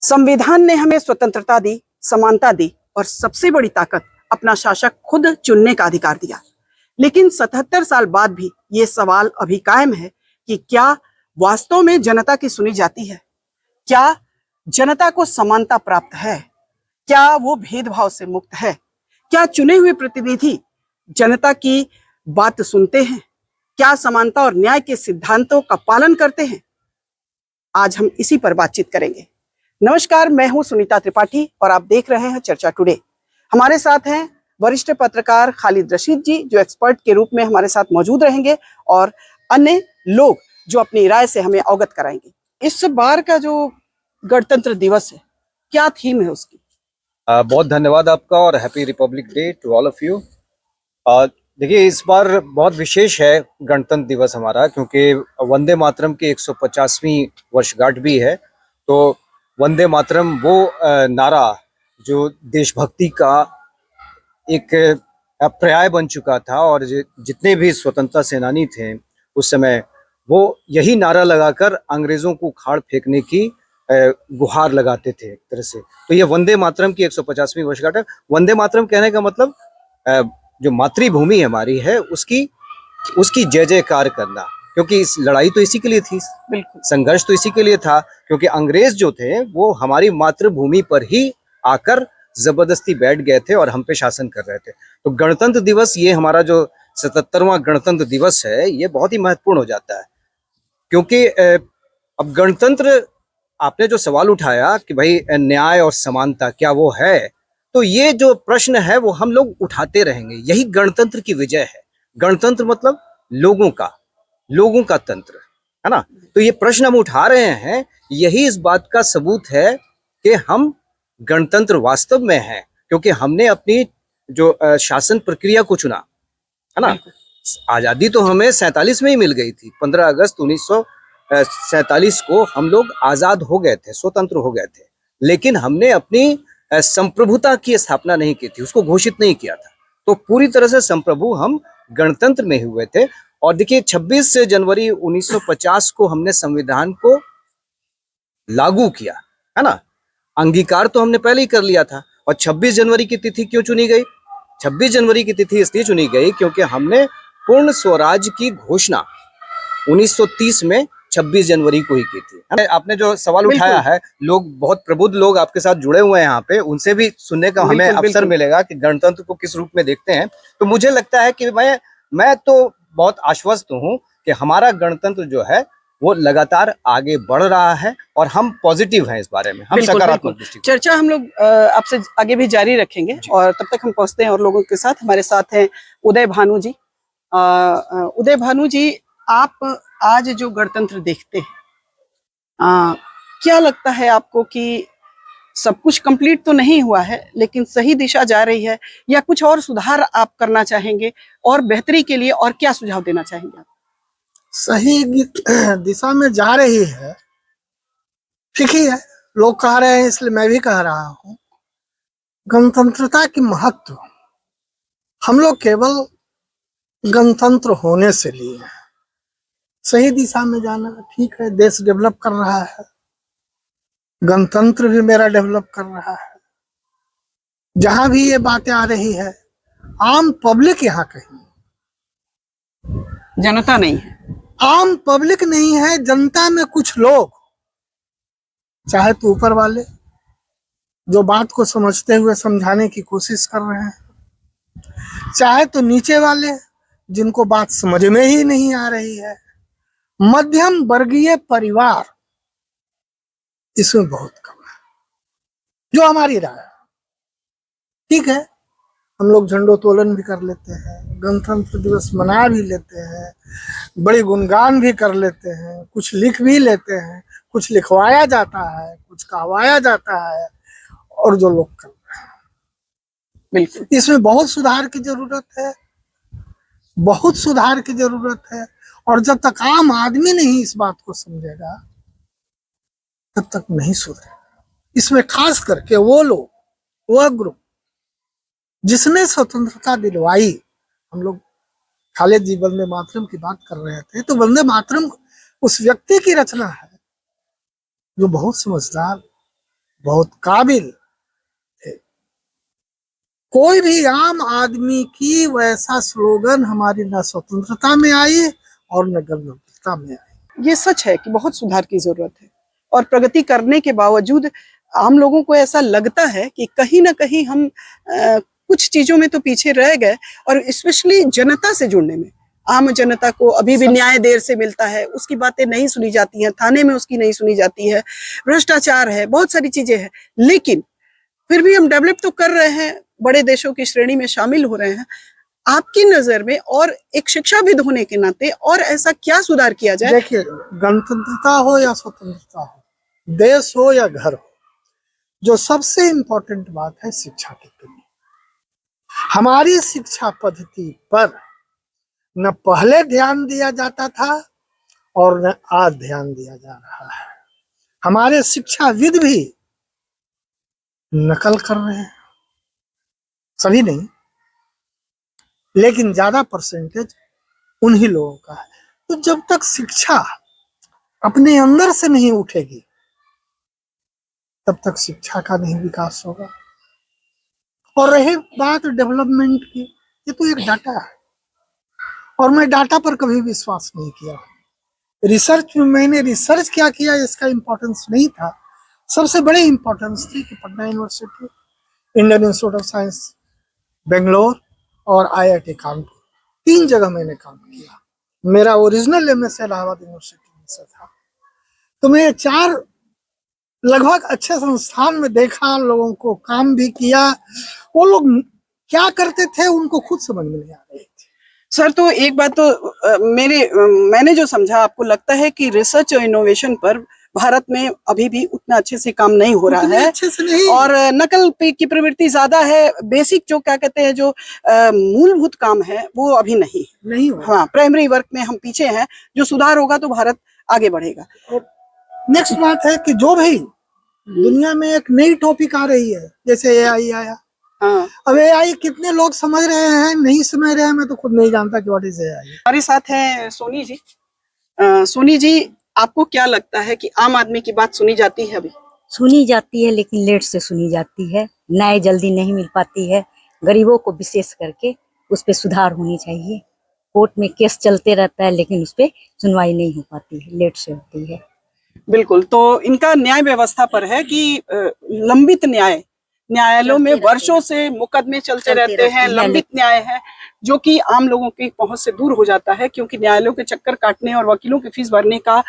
संविधान ने हमें स्वतंत्रता दी, समानता दी और सबसे बड़ी ताकत अपना शासक खुद चुनने का अधिकार दिया। लेकिन 77 साल बाद भी ये सवाल अभी कायम है कि क्या वास्तव में जनता की सुनी जाती है? क्या जनता को समानता प्राप्त है? क्या वो भेदभाव से मुक्त है? क्या चुने हुए प्रतिनिधि जनता की बात सुनते हैं? क्या समानता और न्याय के सिद्धांतों का पालन करते हैं? आज हम इसी पर बातचीत करेंगे। नमस्कार, मैं हूं सुनीता त्रिपाठी और आप देख रहे हैं चर्चा टुडे। हमारे साथ हैं वरिष्ठ पत्रकार खालिद रशीद जी, जो एक्सपर्ट के रूप में हमारे साथ मौजूद रहेंगे, और अन्य लोग जो अपनी राय से हमें अवगत कराएंगे। इस बार का जो गणतंत्र दिवस है, क्या थीम है उसकी? बहुत धन्यवाद आपका और happy republic day to all of you. देखिए, इस बार बहुत विशेष है गणतंत्र दिवस हमारा, क्योंकि वंदे मातरम की 150वीं वर्षगांठ भी है। तो वंदे मातरम वो नारा जो देशभक्ति का एक पर्याय बन चुका था, और जितने भी स्वतंत्रता सेनानी थे उस समय, वो यही नारा लगाकर अंग्रेजों को उखाड़ फेंकने की गुहार लगाते थे एक तरह से। तो ये वंदे मातरम की 150वीं वर्षगांठ है। वंदे मातरम कहने का मतलब जो मातृभूमि हमारी है उसकी जय जयकार करना, क्योंकि इस लड़ाई तो इसी के लिए थी, संघर्ष तो इसी के लिए था, क्योंकि अंग्रेज जो थे वो हमारी मातृभूमि पर ही आकर जबरदस्ती बैठ गए थे और हम पे शासन कर रहे थे। तो गणतंत्र दिवस, ये हमारा जो 77वां गणतंत्र दिवस है, ये बहुत ही महत्वपूर्ण हो जाता है, क्योंकि अब गणतंत्र, आपने जो सवाल उठाया कि भाई न्याय और समानता क्या वो है, तो ये जो प्रश्न है वो हम लोग उठाते रहेंगे। यही गणतंत्र की विजय है। गणतंत्र मतलब लोगों का तंत्र है ना। तो ये प्रश्न हम उठा रहे हैं, यही इस बात का सबूत है कि हम गणतंत्र वास्तव में है, क्योंकि हमने अपनी जो शासन प्रक्रिया को चुना, है ना। आजादी तो हमें 47 में ही मिल गई थी। 15 अगस्त 1947 को हम लोग आजाद हो गए थे, स्वतंत्र हो गए थे, लेकिन हमने अपनी संप्रभुता की स्थापना नहीं की थी, उसको घोषित नहीं किया था। तो पूरी तरह से संप्रभु हम गणतंत्र में हुए थे। और देखिए, 26 जनवरी 1950 को हमने संविधान को लागू किया, है ना। अंगीकार तो हमने पहले ही कर लिया था। और 26 जनवरी की तिथि क्यों चुनी गई? 26 जनवरी की तिथि इसलिए चुनी गई क्योंकि हमने पूर्ण स्वराज की घोषणा 1930 में 26 जनवरी को ही की थी। आपने जो सवाल उठाया है, लोग बहुत प्रबुद्ध लोग आपके साथ जुड़े हुए हैं यहाँ पे, उनसे भी सुनने का हमें अवसर मिलेगा कि गणतंत्र को किस रूप में देखते हैं। तो मुझे लगता है कि मैं तो बहुत आश्वस्त हूँ कि हमारा गणतंत्र जो है वो लगातार आगे बढ़ रहा है, और हम पॉजिटिव हैं इस बारे में, हम सकारात्मक दृष्टिकोण। चर्चा हम लोग आपसे आगे भी जारी रखेंगे, और तब तक हम पहुंचते हैं और लोगों के साथ। हमारे साथ हैं उदय भानु जी। उदय भानु जी, आप आज जो गणतंत्र देखते हैं, क्या लगता है आपको कि सब कुछ कंप्लीट तो नहीं हुआ है, लेकिन सही दिशा जा रही है, या कुछ और सुधार आप करना चाहेंगे, और बेहतरी के लिए और क्या सुझाव देना चाहेंगे आप? सही दिशा में जा रही है, ठीक ही है। लोग कह रहे हैं, इसलिए मैं भी कह रहा हूँ। गणतंत्रता की महत्व हम लोग केवल गणतंत्र होने से लिए हैं। सही दिशा में जाना ठीक है, देश डेवलप कर रहा है, गणतंत्र भी मेरा डेवलप कर रहा है। जहां भी ये बातें आ रही है, आम पब्लिक यहाँ कहीं, जनता नहीं है, आम पब्लिक नहीं है, जनता में कुछ लोग, चाहे तो ऊपर वाले जो बात को समझते हुए समझाने की कोशिश कर रहे हैं, चाहे तो नीचे वाले जिनको बात समझ में ही नहीं आ रही है, मध्यम वर्गीय परिवार इसमें बहुत कम है। जो हमारी राय है, ठीक है, हम लोग झंडोत्तोलन भी कर लेते हैं, गणतंत्र दिवस मना भी लेते हैं, बड़े गुणगान भी कर लेते हैं, कुछ लिख भी लेते हैं, कुछ लिखवाया जाता है, कुछ कहवाया जाता है, और जो लोग कर रहे हैं, बिल्कुल इसमें बहुत सुधार की जरूरत है, बहुत सुधार की जरूरत है। और जब तक आम आदमी नहीं इस बात को समझेगा, तब तक नहीं सुधरेगा। इसमें खास करके वो लोग, वह ग्रुप जिसने स्वतंत्रता दिलवाई। हम लोग खालिद जी वंदे मातरम की बात कर रहे थे, तो वंदे मातरम उस व्यक्ति की रचना है जो बहुत समझदार, बहुत काबिल थे। कोई भी आम आदमी की वैसा स्लोगन हमारी न स्वतंत्रता में आई और न गणतंत्रता में आई। ये सच है कि बहुत सुधार की जरूरत है और प्रगति करने के बावजूद आम लोगों को ऐसा लगता है कि कहीं ना कहीं हम कुछ चीजों में तो पीछे रह गए और स्पेशली जनता से जुड़ने में। आम जनता को अभी भी न्याय देर से मिलता है, उसकी बातें नहीं सुनी जाती हैं, थाने में उसकी नहीं सुनी जाती है, भ्रष्टाचार है, बहुत सारी चीजें हैं, लेकिन फिर भी हम डेवलप तो कर रहे हैं, बड़े देशों की श्रेणी में शामिल हो रहे हैं। आपकी नजर में और एक शिक्षाविद होने के नाते और ऐसा क्या सुधार किया जाए? देखिए, गणतंत्रता हो या स्वतंत्रता हो, देश हो या घर हो, जो सबसे इम्पोर्टेंट बात है शिक्षा की कमी। हमारी शिक्षा पद्धति पर न पहले ध्यान दिया जाता था और न आज ध्यान दिया जा रहा है। हमारे शिक्षाविद भी नकल कर रहे हैं, सभी नहीं, लेकिन ज्यादा परसेंटेज उन्हीं लोगों का है। तो जब तक शिक्षा अपने अंदर से नहीं उठेगी तब तक शिक्षा का नहीं विकास होगा। और रही बात डेवलपमेंट की, ये तो एक डाटा है और मैं डाटा पर कभी विश्वास नहीं किया। रिसर्च में मैंने रिसर्च क्या किया इसका इंपॉर्टेंस नहीं था, सबसे बड़ी इंपॉर्टेंस थी कि Patna university, Indian institute of science Bangalore और IIT कानपुर, 3 जगह मैंने काम किया। मेरा ओरिजिनल MS इलाहाबाद यूनिवर्सिटी से था। तो मैं 4 लगभग अच्छे संस्थान में देखा, लोगों को काम भी किया। वो लोग क्या करते थे उनको खुद समझ में नहीं आ रही थी। सर, तो एक बात तो मैंने जो समझा, आपको लगता है कि रिसर्च और इनोवेशन पर भारत में अभी भी उतना अच्छे से काम नहीं हो रहा है, अच्छे से नहीं, और नकल की प्रवृत्ति ज्यादा है। बेसिक जो क्या कहते हैं, जो मूलभूत काम है वो अभी नहीं हो। हाँ, प्राइमरी वर्क में हम पीछे हैं। जो सुधार होगा तो भारत आगे बढ़ेगा। नेक्स्ट बात है कि जो भी दुनिया में एक नई टॉपिक आ रही है, जैसे AI आया। हाँ, अब AI कितने लोग समझ रहे हैं, नहीं समझ रहे हैं, मैं तो खुद नहीं जानता कि व्हाट इज AI। हमारे साथ हैं सोनी जी। सोनी जी, आपको क्या लगता है कि आम आदमी की बात सुनी जाती है? अभी सुनी जाती है, लेकिन लेट से सुनी जाती है, न्याय जल्दी नहीं मिल पाती है। गरीबों को विशेष करके उस पर सुधार होनी चाहिए। कोर्ट में केस चलते रहता है लेकिन उस पर सुनवाई नहीं हो पाती है, लेट से होती है। बिल्कुल, तो इनका न्याय व्यवस्था पर है कि लंबित न्यायालयों में वर्षों से मुकदमे चलते रहते हैं, लंबित न्याय है, जो कि आम लोगों की पहुंच से दूर हो जाता है, क्योंकि न्यायालयों के चक्कर काटने और वकीलों की फीस भरने का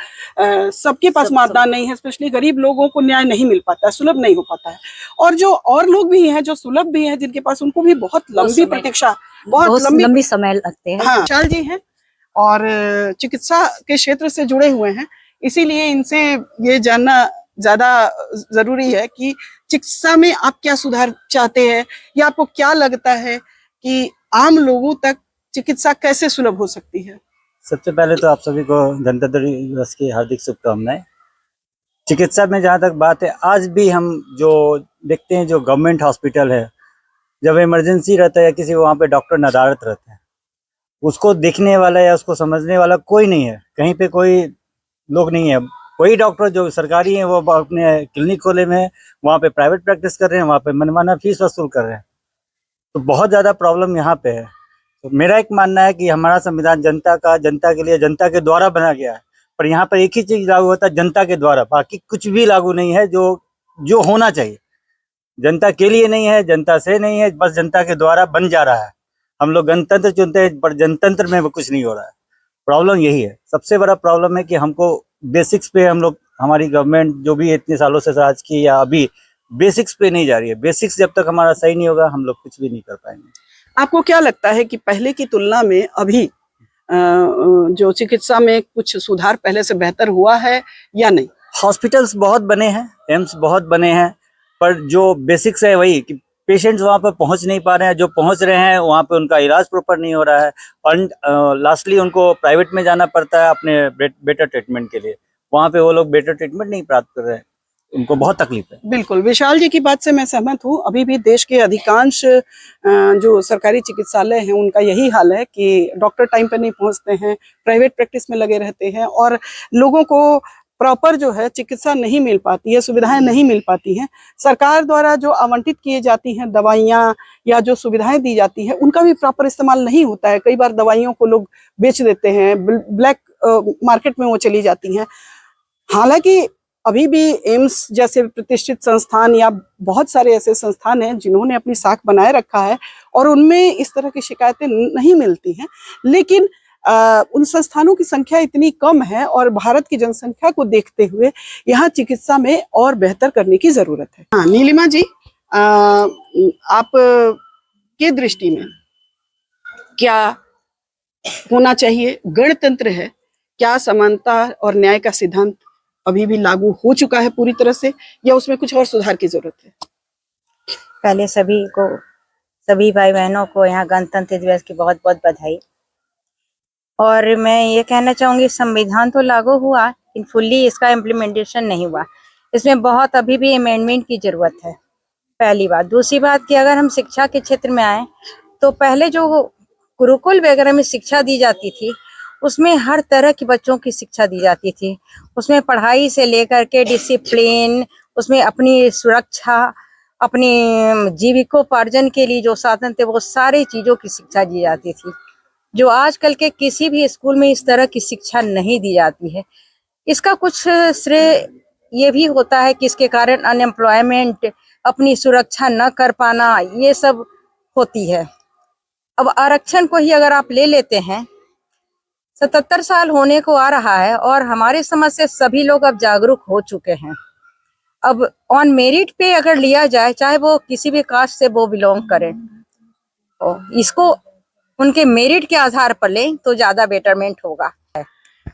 सबके पास मानदान नहीं है। स्पेशली गरीब लोगों को न्याय नहीं मिल पाता है, सुलभ नहीं हो पाता है। और जो और लोग भी हैं जो सुलभ भी हैं, जिनके पास, उनको भी बहुत लंबी प्रतीक्षा, बहुत लंबी समय लगते हैं। हाँ, विशाल जी हैं और चिकित्सा के क्षेत्र से जुड़े हुए हैं, इसीलिए इनसे ये जानना ज्यादा जरूरी है कि चिकित्सा में आप क्या सुधार चाहते हैं, या आपको क्या लगता है कि आम लोगों तक चिकित्सा कैसे सुलभ हो सकती है? सबसे पहले तो आप सभी को गणतंत्र दिवस की हार्दिक शुभकामनाएं। चिकित्सा में जहाँ तक बात है, आज भी हम जो देखते हैं, जो गवर्नमेंट हॉस्पिटल है, जब इमरजेंसी रहता है या किसी वहाँ पे डॉक्टर नदारत रहते हैं, उसको देखने वाला या उसको समझने वाला कोई नहीं है, कहीं पे कोई लोग नहीं है। वही डॉक्टर जो सरकारी हैं वो अपने क्लिनिक खोले में है, वहाँ पे प्राइवेट प्रैक्टिस कर रहे हैं, वहाँ पे मनमाना फीस वसूल कर रहे हैं। तो बहुत ज़्यादा प्रॉब्लम यहाँ पे है। तो मेरा एक मानना है कि हमारा संविधान जनता का, जनता के लिए, जनता के द्वारा बना गया है, पर यहाँ पर एक ही चीज लागू होता है, जनता के द्वारा, बाकी कुछ भी लागू नहीं है। जो होना चाहिए जनता के लिए नहीं है, जनता से नहीं है, बस जनता के द्वारा बन जा रहा है। हम लोग गणतंत्र चुनते हैं पर जनतंत्र में कुछ नहीं हो रहा है। प्रॉब्लम यही है, सबसे बड़ा प्रॉब्लम है कि हमको बेसिक्स पे हम लोग, हमारी गवर्नमेंट जो भी इतने सालों से राज की या अभी बेसिक्स पे नहीं जा रही है। बेसिक्स जब तक हमारा सही नहीं होगा हम लोग कुछ भी नहीं कर पाएंगे। आपको क्या लगता है कि पहले की तुलना में अभी जो चिकित्सा में कुछ सुधार पहले से बेहतर हुआ है या नहीं? हॉस्पिटल्स बहुत बने हैं, एम्स बहुत बने हैं, पर जो बेसिक्स है वही कि पेशेंट्स वहाँ पर पहुँच नहीं पा रहे हैं, जो पहुँच रहे हैं वहाँ पे उनका इलाज प्रॉपर नहीं हो रहा है, और लास्टली उनको प्राइवेट में जाना पड़ता है अपने बेटर ट्रीटमेंट के लिए। वहाँ पे वो लोग बेटर ट्रीटमेंट नहीं प्राप्त कर रहे हैं, उनको बहुत तकलीफ है। बिल्कुल, विशाल जी की बात से मैं सहमत हूँ। अभी भी देश के अधिकांश जो सरकारी चिकित्सालय हैं उनका यही हाल है कि डॉक्टर टाइम पर नहीं पहुँचते हैं, प्राइवेट प्रैक्टिस में लगे रहते हैं और लोगों को प्रॉपर जो है चिकित्सा नहीं मिल पाती है, सुविधाएं नहीं मिल पाती हैं। सरकार द्वारा जो आवंटित किए जाती हैं दवाइयां या जो सुविधाएं दी जाती हैं उनका भी प्रॉपर इस्तेमाल नहीं होता है। कई बार दवाइयों को लोग बेच देते हैं, ब्लैक मार्केट में वो चली जाती हैं। हालांकि अभी भी एम्स जैसे प्रतिष्ठित संस्थान या बहुत सारे ऐसे संस्थान हैं जिन्होंने अपनी साख बनाए रखा है और उनमें इस तरह की शिकायतें नहीं मिलती हैं, लेकिन उन संस्थानों की संख्या इतनी कम है और भारत की जनसंख्या को देखते हुए यहाँ चिकित्सा में और बेहतर करने की जरूरत है। हाँ नीलिमा जी, आप के दृष्टि में क्या होना चाहिए? गणतंत्र है, क्या समानता और न्याय का सिद्धांत अभी भी लागू हो चुका है पूरी तरह से या उसमें कुछ और सुधार की जरूरत है? पहले सभी भाई बहनों को यहाँ गणतंत्र दिवस की बहुत बहुत बधाई। और मैं ये कहना चाहूंगी, संविधान तो लागू हुआ लेकिन फुल्ली इसका इम्प्लीमेंटेशन नहीं हुआ। इसमें बहुत अभी भी अमेंडमेंट की जरूरत है, पहली बात। दूसरी बात कि अगर हम शिक्षा के क्षेत्र में आए तो पहले जो गुरुकुल वगैरह में शिक्षा दी जाती थी उसमें हर तरह की बच्चों की शिक्षा दी जाती थी। उसमें पढ़ाई से लेकर के डिसिप्लिन, उसमें अपनी सुरक्षा, अपनी जीविकोपार्जन के लिए जो साधन थे वो सारी चीजों की शिक्षा दी जाती थी, जो आजकल के किसी भी स्कूल में इस तरह की शिक्षा नहीं दी जाती है। इसका कुछ श्रेय ये भी होता है कि इसके कारण अनएम्प्लॉयमेंट, अपनी सुरक्षा न कर पाना, ये सब होती है। अब आरक्षण को ही अगर आप ले लेते हैं, 77 साल होने को आ रहा है और हमारे समाज से सभी लोग अब जागरूक हो चुके हैं। अब ऑन मेरिट पे अगर लिया जाए, चाहे वो किसी भी कास्ट से वो बिलोंग करें, तो इसको उनके मेरिट के आधार पर लें तो ज्यादा बेटरमेंट होगा।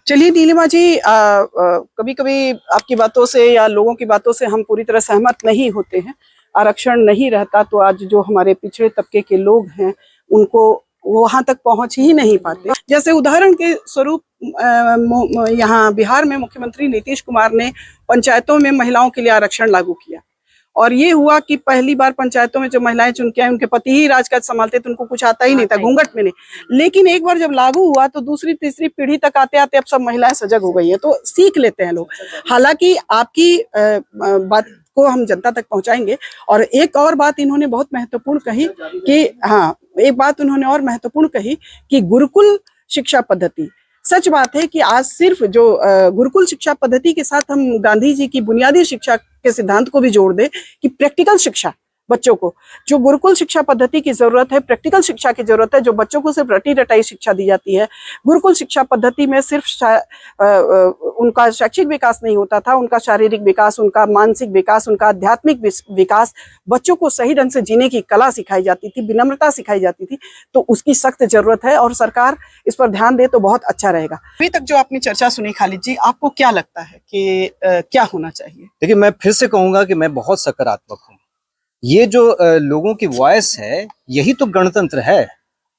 चलिए नीलिमा जी, कभी कभी आपकी बातों से या लोगों की बातों से हम पूरी तरह सहमत नहीं होते हैं। आरक्षण नहीं रहता तो आज जो हमारे पिछड़े तबके के लोग हैं उनको वहां तक पहुंच ही नहीं पाते। जैसे उदाहरण के स्वरूप यहाँ बिहार में मुख्यमंत्री नीतीश कुमार ने पंचायतों में महिलाओं के लिए आरक्षण लागू किया और ये हुआ कि पहली बार पंचायतों में जो महिलाएं चुन के आई उनके पति ही राजकाज संभालते थे, उनको कुछ आता ही नहीं था, घूंघट में नहीं। लेकिन एक बार जब लागू हुआ तो दूसरी तीसरी पीढ़ी तक आते आते अब सब महिलाएं सजग हो गई हैं, तो सीख लेते हैं लोग। हालांकि आपकी बात को हम जनता तक पहुंचाएंगे। और एक और बात इन्होंने बहुत महत्वपूर्ण कही कि गुरुकुल शिक्षा पद्धति, सच बात है कि आज सिर्फ जो गुरुकुल शिक्षा पद्धति के साथ हम गांधी जी की बुनियादी शिक्षा के सिद्धांत को भी जोड़ दे कि प्रैक्टिकल शिक्षा बच्चों को, जो गुरुकुल शिक्षा पद्धति की जरूरत है, प्रैक्टिकल शिक्षा की जरूरत है, जो बच्चों को सिर्फ रटी रटाई शिक्षा दी जाती है। गुरुकुल शिक्षा पद्धति में सिर्फ उनका शैक्षिक विकास नहीं होता था, उनका शारीरिक विकास, उनका मानसिक विकास, उनका आध्यात्मिक विकास, बच्चों को सही ढंग से जीने की कला सिखाई जाती थी, विनम्रता सिखाई जाती थी। तो उसकी सख्त जरूरत है और सरकार इस पर ध्यान दे तो बहुत अच्छा रहेगा। अभी तक जो आपने चर्चा सुनी खालिद जी, आपको क्या लगता है कि क्या होना चाहिए? देखिए, मैं फिर से कहूंगा कि मैं बहुत सकारात्मक हूँ। ये जो लोगों की वॉइस है, यही तो गणतंत्र है।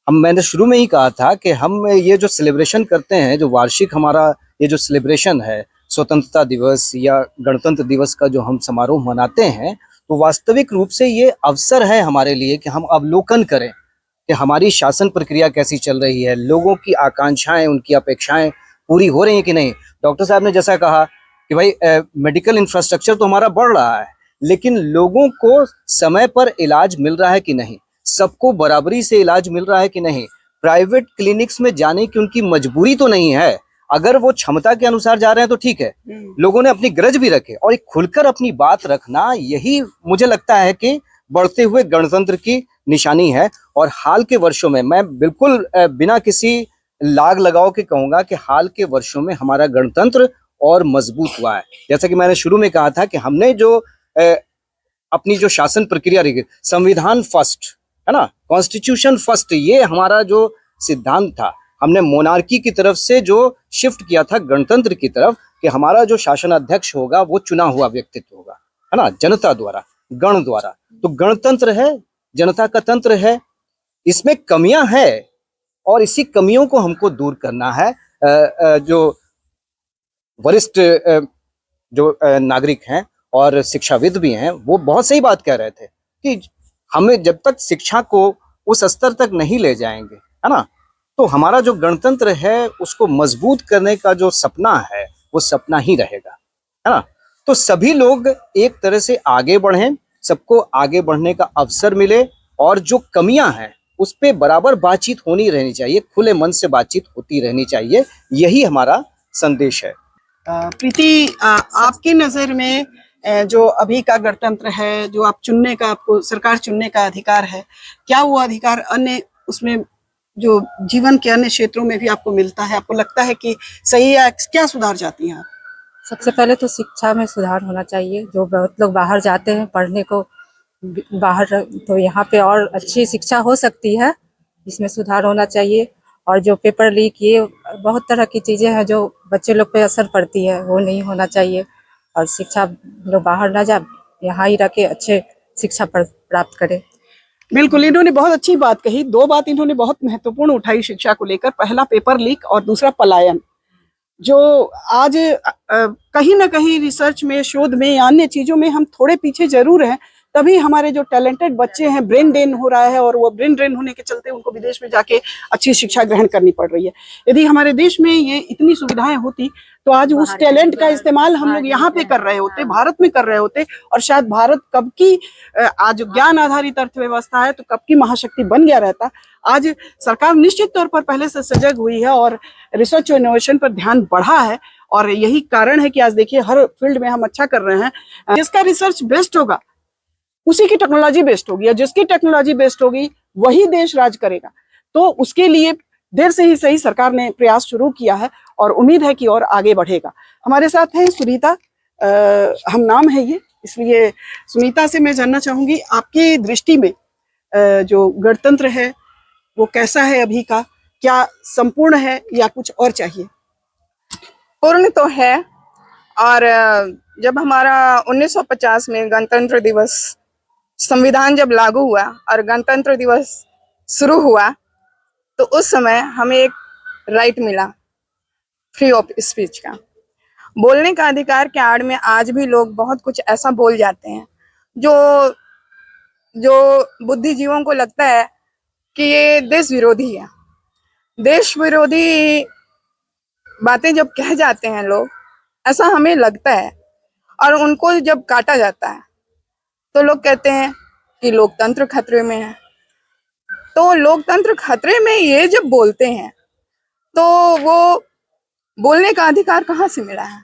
मैंने शुरू में ही कहा था कि हम ये जो सेलिब्रेशन करते हैं, जो वार्षिक हमारा ये जो सेलिब्रेशन है, स्वतंत्रता दिवस या गणतंत्र दिवस का जो हम समारोह मनाते हैं, तो वास्तविक रूप से ये अवसर है हमारे लिए कि हम अवलोकन करें कि हमारी शासन प्रक्रिया कैसी चल रही है, लोगों की आकांक्षाएं, उनकी अपेक्षाएं पूरी हो रही हैं कि नहीं। डॉक्टर साहब ने जैसा कहा कि भाई मेडिकल इंफ्रास्ट्रक्चर तो हमारा बढ़ रहा है, लेकिन लोगों को समय पर इलाज मिल रहा है कि नहीं, सबको बराबरी से इलाज मिल रहा है कि नहीं, प्राइवेट क्लिनिक्स में जाने की उनकी मजबूरी तो नहीं है। अगर वो क्षमता के अनुसार जा रहे हैं तो ठीक है, लोगों ने अपनी गरज भी रखे और एक खुलकर अपनी बात रखना, यही मुझे लगता है कि बढ़ते हुए गणतंत्र की निशानी है। और हाल के वर्षों में मैं बिल्कुल बिना किसी लाग लगाव के कहूंगा कि हाल के वर्षों में हमारा गणतंत्र और मजबूत हुआ है। जैसा कि मैंने शुरू में कहा था कि हमने जो अपनी जो शासन प्रक्रिया रही, संविधान फर्स्ट है ना, कॉन्स्टिट्यूशन फर्स्ट, ये हमारा जो सिद्धांत था, हमने मोनार्की की तरफ से जो शिफ्ट किया था गणतंत्र की तरफ, कि हमारा जो शासन अध्यक्ष होगा वो चुना हुआ व्यक्तित्व होगा, है ना, जनता द्वारा, गण द्वारा। तो गणतंत्र है, जनता का तंत्र है, इसमें कमियां है और इसी कमियों को हमको दूर करना है। जो वरिष्ठ जो नागरिक हैं और शिक्षाविद भी हैं, वो बहुत सही बात कह रहे थे कि हमें जब तक शिक्षा को उस स्तर तक नहीं ले जाएंगे, है ना, तो हमारा जो गणतंत्र है उसको मजबूत करने का जो सपना है वो सपना ही रहेगा, है ना। तो सभी लोग एक तरह से आगे बढ़ें, सबको आगे बढ़ने का अवसर मिले, और जो कमियां हैं उस पे बराबर बातचीत होनी रहनी चाहिए, खुले मन से बातचीत होती रहनी चाहिए, यही हमारा संदेश है। प्रीति, आपकी नजर में जो अभी का गणतंत्र है, जो आप चुनने का, आपको सरकार चुनने का अधिकार है, क्या वो अधिकार अन्य उसमें जो जीवन के अन्य क्षेत्रों में भी आपको मिलता है? आपको लगता है कि सही है? क्या सुधार चाहती हैं आप? सबसे पहले तो शिक्षा में सुधार होना चाहिए। जो बहुत लोग बाहर जाते हैं पढ़ने को बाहर, तो यहाँ पे और अच्छी शिक्षा हो सकती है, इसमें सुधार होना चाहिए। और जो पेपर लीक, ये बहुत तरह की चीज़ें हैं जो बच्चे लोग पे असर पड़ती है, वो नहीं होना चाहिए। और शिक्षा लोग बाहर ना जा, यहाँ ही रह के अच्छे शिक्षा प्राप्त करें। बिल्कुल, इन्होंने बहुत अच्छी बात कही। दो बात इन्होंने बहुत महत्वपूर्ण उठाई शिक्षा को लेकर। पहला पेपर लीक और दूसरा पलायन, जो आज कहीं ना कहीं रिसर्च में, शोध में या अन्य चीजों में हम थोड़े पीछे जरूर हैं, तभी हमारे जो टैलेंटेड बच्चे हैं, ब्रेन ड्रेन हो रहा है, और वो ब्रेन ड्रेन होने के चलते उनको विदेश में जाके अच्छी शिक्षा ग्रहण करनी पड़ रही है। यदि हमारे देश में ये इतनी सुविधाएं होती तो आज उस टैलेंट का इस्तेमाल हम लोग यहाँ पे कर रहे होते, भारत में कर रहे होते, और शायद भारत कब की, आज ज्ञान आधारित अर्थव्यवस्था है तो कब की महाशक्ति बन गया रहता। आज सरकार निश्चित तौर पर पहले से सजग हुई है और रिसर्च और इनोवेशन पर ध्यान बढ़ा है, और यही कारण है कि आज देखिए हर फील्ड में हम अच्छा कर रहे हैं। जिसका रिसर्च बेस्ट होगा उसी की टेक्नोलॉजी बेस्ट होगी, और जिसकी टेक्नोलॉजी बेस्ट होगी वही देश राज करेगा। तो उसके लिए देर से ही सही सरकार ने प्रयास शुरू किया है, और उम्मीद है कि और आगे बढ़ेगा। हमारे साथ हैं सुनीता, हम नाम है ये, इसलिए सुनीता से मैं जानना चाहूंगी, आपकी दृष्टि में जो गणतंत्र है वो कैसा है अभी का? क्या संपूर्ण है या कुछ और चाहिए? पूर्ण तो है। और जब हमारा 1950 में गणतंत्र दिवस, संविधान जब लागू हुआ और गणतंत्र दिवस शुरू हुआ, तो उस समय हमें एक राइट मिला, फ्री ऑफ स्पीच का, बोलने का अधिकार के आड़ में आज भी लोग बहुत कुछ ऐसा बोल जाते हैं जो बुद्धिजीवों को लगता है कि ये देश विरोधी है। देश विरोधी बातें जब कह जाते हैं लोग, ऐसा हमें लगता है, और उनको जब काटा जाता है तो लोग कहते हैं कि लोकतंत्र खतरे में है। तो लोकतंत्र खतरे में ये जब बोलते हैं तो वो बोलने का अधिकार कहाँ से मिला है?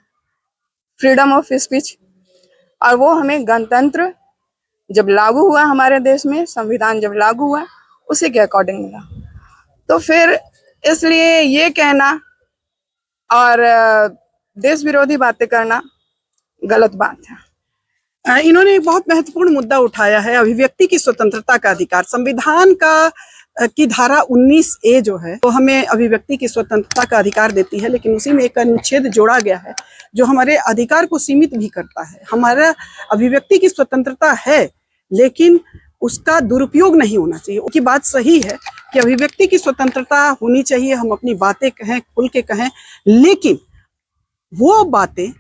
Freedom of speech. और वो हमें गणतंत्र जब लागू हुआ हमारे देश में, संविधान जब लागू हुआ, उसी के अकॉर्डिंग मिला। तो फिर इसलिए ये कहना और देश विरोधी बातें करना गलत बात है। इन्होंने एक बहुत महत्वपूर्ण मुद्दा उठाया है, अभिव्यक्ति की स्वतंत्रता का अधिकार। संविधान का की धारा 19A जो है वो हमें अभिव्यक्ति की स्वतंत्रता का अधिकार देती है, लेकिन उसी में एक अनुच्छेद जोड़ा गया है जो हमारे अधिकार को सीमित भी करता है। हमारा अभिव्यक्ति की स्वतंत्रता है, लेकिन उसका दुरुपयोग नहीं होना चाहिए। उनकी बात सही है कि अभिव्यक्ति की स्वतंत्रता होनी चाहिए, हम अपनी बातें कहें, खुल के कहें, लेकिन वो बातें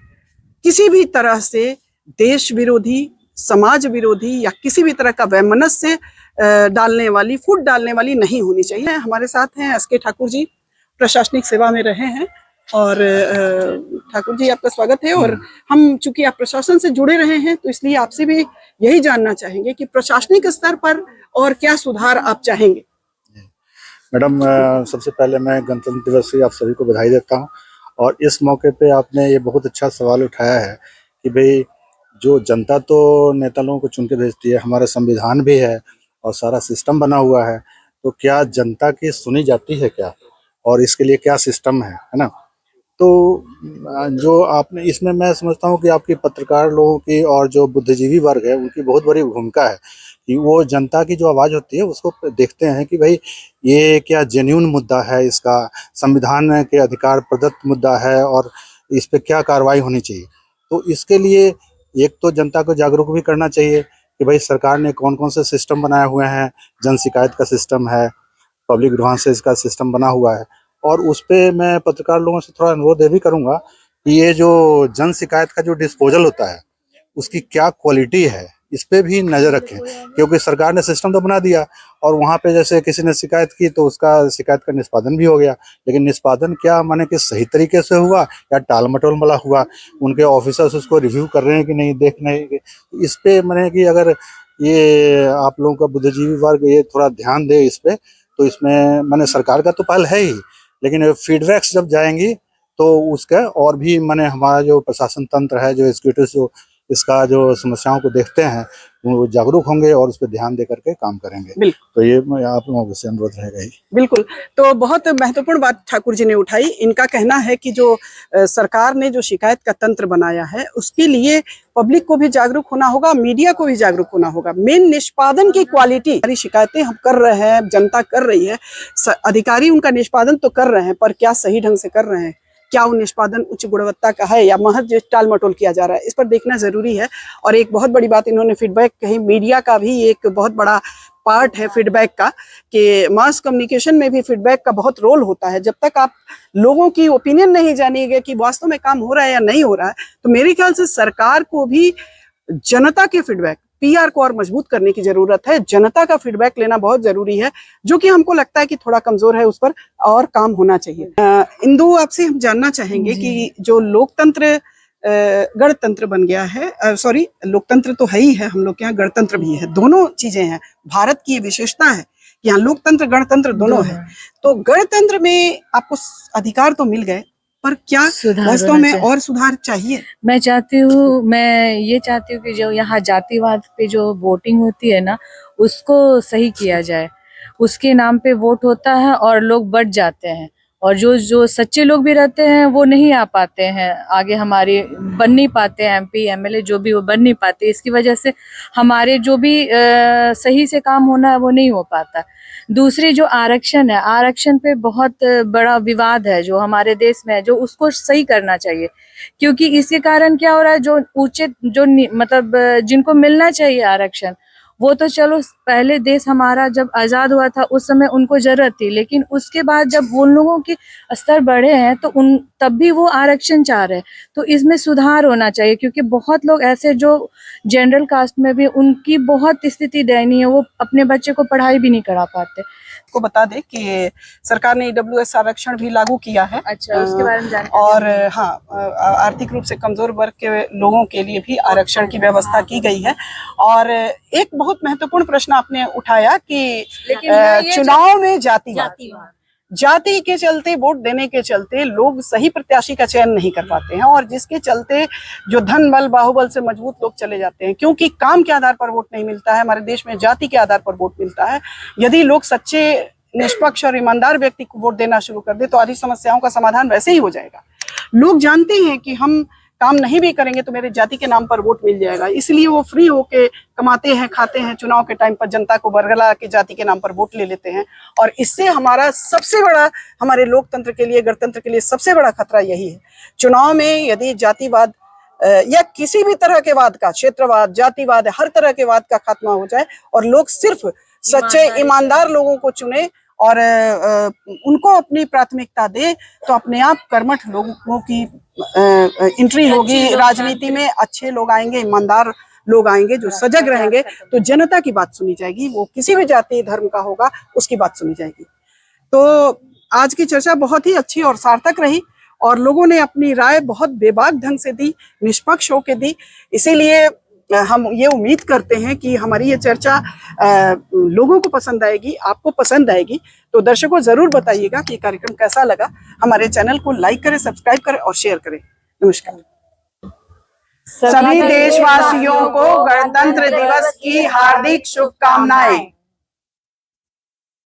किसी भी तरह से देश विरोधी, समाज विरोधी या किसी भी तरह का वैमनस्य डालने वाली, फूट डालने वाली नहीं होनी चाहिए। हमारे साथ हैं एस.के. ठाकुर जी, प्रशासनिक सेवा में रहे हैं, और ठाकुर जी आपका स्वागत है। और हम चूंकि आप प्रशासन से जुड़े रहे हैं तो इसलिए आपसे भी यही जानना चाहेंगे कि प्रशासनिक स्तर पर और क्या सुधार आप चाहेंगे? मैडम, सबसे पहले मैं गणतंत्र दिवस की आप सभी को बधाई देता हूं, और इस मौके पे आपने ये बहुत अच्छा सवाल उठाया है कि भाई जो जनता तो नेता लोगों को चुन के भेजती है, हमारा संविधान भी है और सारा सिस्टम बना हुआ है, तो क्या जनता की सुनी जाती है क्या, और इसके लिए क्या सिस्टम है ना। तो जो आपने इसमें, मैं समझता हूँ कि आपकी पत्रकार लोगों की और जो बुद्धिजीवी वर्ग है उनकी बहुत बड़ी भूमिका है कि वो जनता की जो आवाज़ होती है उसको देखते हैं कि भाई ये क्या जेन्युइन मुद्दा है, इसका संविधान के अधिकार प्रदत्त मुद्दा है और इस पर क्या कार्रवाई होनी चाहिए। तो इसके लिए एक तो जनता को जागरूक भी करना चाहिए कि भाई सरकार ने कौन कौन से सिस्टम बनाए हुए हैं। जन शिकायत का सिस्टम है, पब्लिक ग्रीवेंसेस का सिस्टम बना हुआ है, और उस पर मैं पत्रकार लोगों से थोड़ा अनुरोध ये भी करूँगा कि ये जो जन शिकायत का जो डिस्पोजल होता है उसकी क्या क्वालिटी है, इस पे भी नजर रखें, क्योंकि सरकार ने सिस्टम तो बना दिया और वहाँ पे जैसे किसी ने शिकायत की तो उसका शिकायत का निष्पादन भी हो गया, लेकिन निष्पादन क्या माने कि सही तरीके से हुआ या टाल मटोल वाला हुआ, उनके ऑफिसर्स उसको रिव्यू कर रहे हैं कि नहीं, देख रहे हैं कि इस पे माने कि अगर ये आप लोगों का बुद्धिजीवी वर्ग ये थोड़ा ध्यान दे इस पे, तो इसमें माने सरकार का तो पहल है ही, लेकिन फीडबैक्स जब जाएंगी तो उसका और भी माने हमारा जो प्रशासन तंत्र है, जो एग्जीक्यूटिव जो इसका जो समस्याओं को देखते हैं वो जागरूक होंगे और उस पर ध्यान दे करके काम करेंगे। बिल्कुल। तो ये मैं आप लोगों से अनुरोध रहेगा ही। बिल्कुल। तो बहुत महत्वपूर्ण बात ठाकुर जी ने उठाई। इनका कहना है कि जो सरकार ने जो शिकायत का तंत्र बनाया है उसके लिए पब्लिक को भी जागरूक होना होगा, मीडिया को भी जागरूक होना होगा। मेन निष्पादन की क्वालिटी, सारी शिकायतें हम कर रहे हैं, जनता कर रही है, अधिकारी उनका निष्पादन तो कर रहे हैं, पर क्या सही ढंग से कर रहे हैं, क्या वो निष्पादन उच्च गुणवत्ता का है या महज टाल मटोल किया जा रहा है, इस पर देखना जरूरी है। और एक बहुत बड़ी बात इन्होंने फीडबैक कही, मीडिया का भी एक बहुत बड़ा पार्ट है फीडबैक का, कि मास कम्युनिकेशन में भी फीडबैक का बहुत रोल होता है। जब तक आप लोगों की ओपिनियन नहीं जानिएगा कि वास्तव में काम हो रहा है या नहीं हो रहा है, तो मेरे ख्याल से सरकार को भी जनता के फीडबैक, पीआर को और मजबूत करने की जरूरत है। जनता का फीडबैक लेना बहुत जरूरी है, जो कि हमको लगता है कि थोड़ा कमजोर है, उस पर और काम होना चाहिए। इंदु, आपसे हम जानना चाहेंगे कि जो लोकतंत्र गणतंत्र बन गया है, सॉरी लोकतंत्र तो है ही है, हम लोग के यहाँ गणतंत्र भी है, दोनों चीजें हैं। भारत की ये विशेषता है कि यहाँ लोकतंत्र गणतंत्र दोनों है। तो गणतंत्र में आपको अधिकार तो मिल गए, पर क्या वास्तव में और सुधार चाहिए? मैं ये चाहती हूँ कि जो यहाँ जातिवाद पे जो वोटिंग होती है ना, उसको सही किया जाए। उसके नाम पे वोट होता है और लोग बढ़ जाते हैं, और जो सच्चे लोग भी रहते हैं वो नहीं आ पाते हैं आगे, हमारे बन नहीं पाते हैं एमपी एमएलए, जो भी वो बन नहीं पाते। इसकी वजह से हमारे जो भी सही से काम होना है वो नहीं हो पाता। दूसरी जो आरक्षण है, आरक्षण पे बहुत बड़ा विवाद है जो हमारे देश में है, जो उसको सही करना चाहिए, क्योंकि इसके कारण क्या हो रहा है, जो ऊंचे जो मतलब जिनको मिलना चाहिए आरक्षण, वो तो चलो पहले देश हमारा जब आजाद हुआ था उस समय उनको जरूरत थी, लेकिन उसके बाद जब उन लोगों के स्तर बढ़े हैं तो तब भी वो आरक्षण चाह रहे हैं। तो इसमें सुधार होना चाहिए, क्योंकि बहुत लोग ऐसे जो जनरल कास्ट में भी उनकी बहुत स्थिति दयनीय है, वो अपने बच्चे को पढ़ाई भी नहीं करा पाते। को बता दें कि सरकार ने ईडब्ल्यूएस आरक्षण भी लागू किया है। अच्छा, उसके बारे में जानकारी। और हाँ, आर्थिक रूप से कमजोर वर्ग के लोगों के लिए भी आरक्षण की व्यवस्था की गई है। और एक बहुत महत्वपूर्ण प्रश्न आपने उठाया कि चुनाव में जाति के चलते, वोट देने के चलते लोग सही प्रत्याशी का चयन नहीं कर पाते हैं, और जिसके चलते जो धन बल बाहुबल से मजबूत लोग चले जाते हैं, क्योंकि काम के आधार पर वोट नहीं मिलता है। हमारे देश में जाति के आधार पर वोट मिलता है। यदि लोग सच्चे, निष्पक्ष और ईमानदार व्यक्ति को वोट देना शुरू कर दे तो आधी समस्याओं का समाधान वैसे ही हो जाएगा। लोग जानते हैं कि हम काम नहीं भी करेंगे तो मेरे जाति के नाम पर वोट मिल जाएगा, इसलिए वो फ्री होके कमाते हैं, खाते हैं। चुनाव के टाइम पर जनता को बरगला के जाति के नाम पर वोट ले लेते हैं, और इससे हमारा सबसे बड़ा, हमारे लोकतंत्र के लिए, गणतंत्र के लिए सबसे बड़ा खतरा यही है। चुनाव में यदि जातिवाद या किसी भी तरह के वाद का, क्षेत्रवाद, जातिवाद, हर तरह के वाद का खात्मा हो जाए और लोग सिर्फ सच्चे ईमानदार लोगों को चुने और उनको अपनी प्राथमिकता दे, तो अपने आप कर्मठ लोगों की एंट्री होगी राजनीति में। अच्छे लोग आएंगे, ईमानदार लोग आएंगे जो सजग रहेंगे, तो जनता की बात सुनी जाएगी। वो किसी भी जाति धर्म का होगा, उसकी बात सुनी जाएगी। तो आज की चर्चा बहुत ही अच्छी और सार्थक रही, और लोगों ने अपनी राय बहुत बेबाक ढंग से दी, निष्पक्ष होकर दी। इसीलिए हम ये उम्मीद करते हैं कि हमारी ये चर्चा लोगों को पसंद आएगी, आपको पसंद आएगी। तो दर्शकों जरूर बताइएगा कि ये कार्यक्रम कैसा लगा। हमारे चैनल को लाइक करें, सब्सक्राइब करें और शेयर करें। नमस्कार। सभी देशवासियों को गणतंत्र दिवस की हार्दिक शुभकामनाएं।